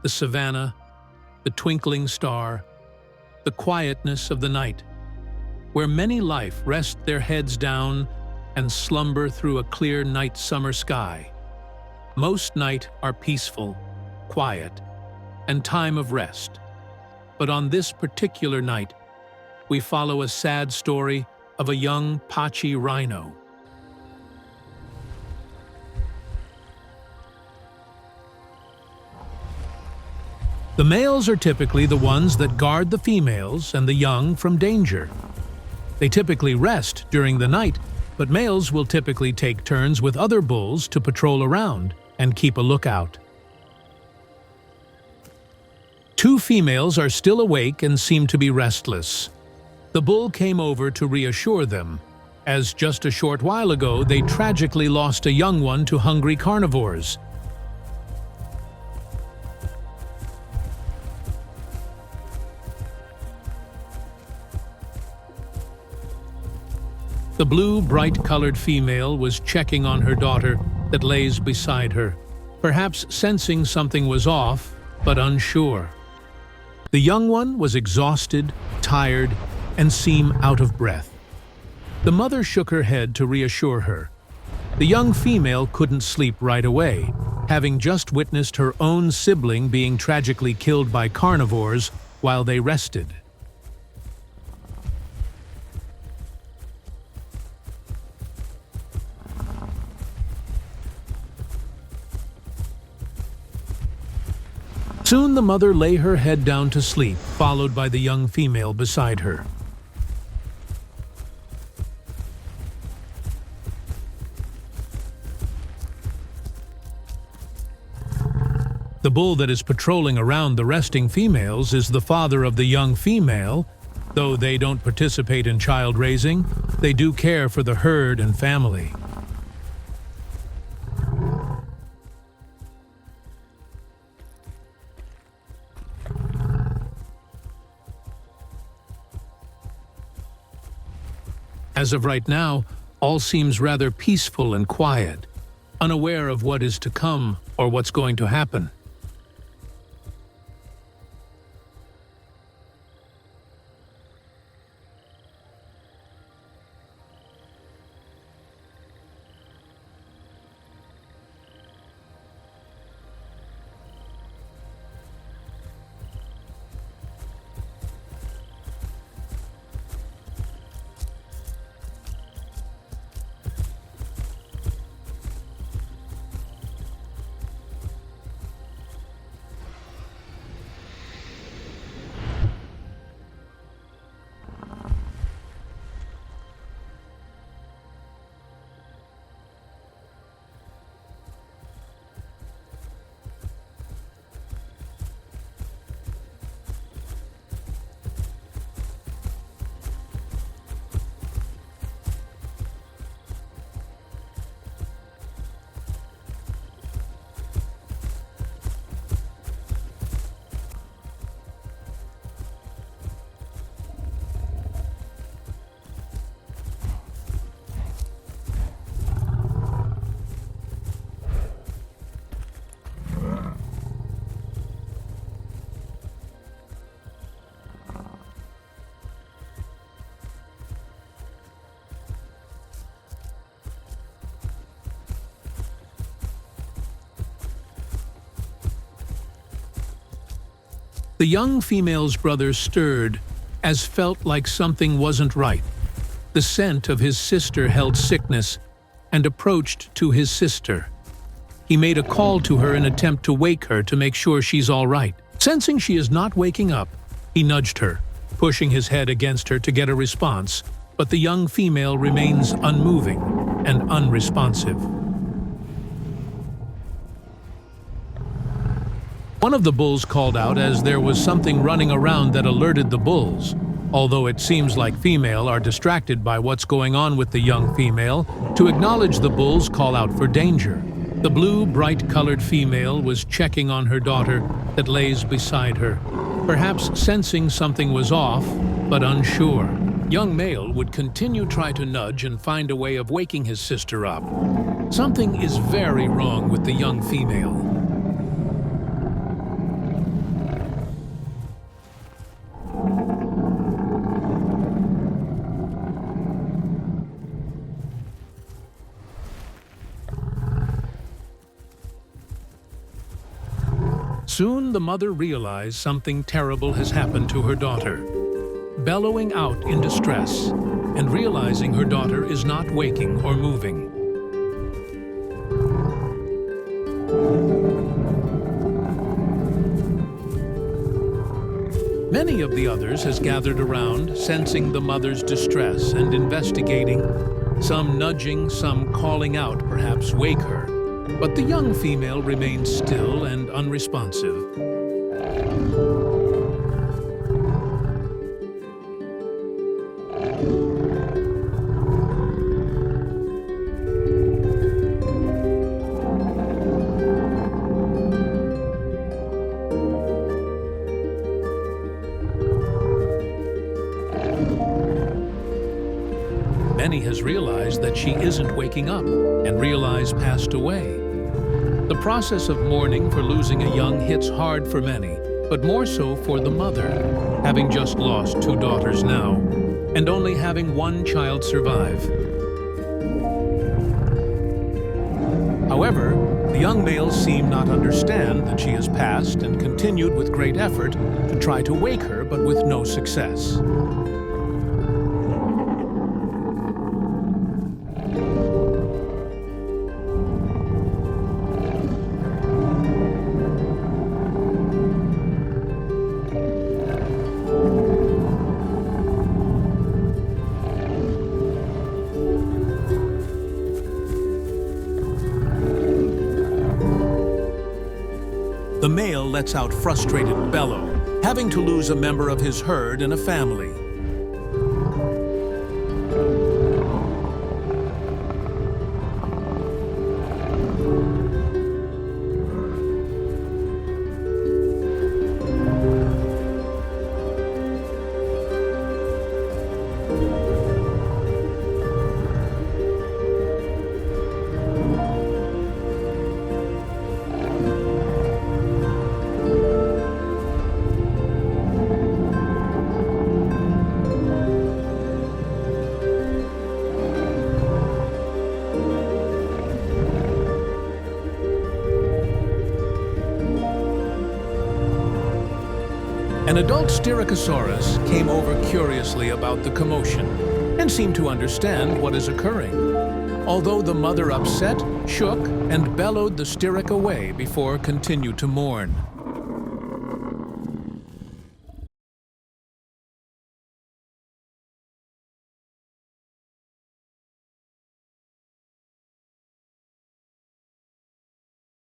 the savannah, the twinkling star, the quietness of the night, where many life rest their heads down and slumber through a clear night summer sky. Most night are peaceful, quiet, and time of rest. But on this particular night, we follow a sad story of a young Pachyrhino. The males are typically the ones that guard the females and the young from danger. They typically rest during the night, but males will typically take turns with other bulls to patrol around and keep a lookout. Two females are still awake and seem to be restless. The bull came over to reassure them, as just a short while ago they tragically lost a young one to hungry carnivores. The blue, bright-colored female was checking on her daughter that lays beside her, perhaps sensing something was off, but unsure. The young one was exhausted, tired, and seemed out of breath. The mother shook her head to reassure her. The young female couldn't sleep right away, having just witnessed her own sibling being tragically killed by carnivores while they rested. Soon the mother lay her head down to sleep, followed by the young female beside her. The bull that is patrolling around the resting females is the father of the young female. Though they don't participate in child raising, they do care for the herd and family. As of right now, all seems rather peaceful and quiet, unaware of what is to come or what's going to happen. The young female's brother stirred, as felt like something wasn't right. The scent of his sister held sickness, and approached to his sister. He made a call to her in an attempt to wake her to make sure she's all right. Sensing she is not waking up, he nudged her, pushing his head against her to get a response, but the young female remains unmoving and unresponsive. One of the bulls called out as there was something running around that alerted the bulls, although it seems like female are distracted by what's going on with the young female. To acknowledge the bulls call out for danger. The blue, bright-colored female was checking on her daughter that lays beside her, perhaps sensing something was off, but unsure. Young male would continue try to nudge and find a way of waking his sister up. Something is very wrong with the young female. Soon the mother realized something terrible has happened to her daughter. Bellowing out in distress and realizing her daughter is not waking or moving. Many of the others has gathered around, sensing the mother's distress and investigating, some nudging, some calling out, perhaps wake her. But the young female remains still and unresponsive. Many has realized that she isn't waking up and realize passed away. The process of mourning for losing a young hits hard for many, but more so for the mother, having just lost 2 daughters now, and only having 1 child survive. However, the young males seem not understand that she has passed and continued with great effort to try to wake her, but with no success. The male lets out frustrated bellow, having to lose a member of his herd and a family. An adult Styracosaurus came over curiously about the commotion and seemed to understand what is occurring, although the mother upset, shook, and bellowed the styrac away before continued to mourn.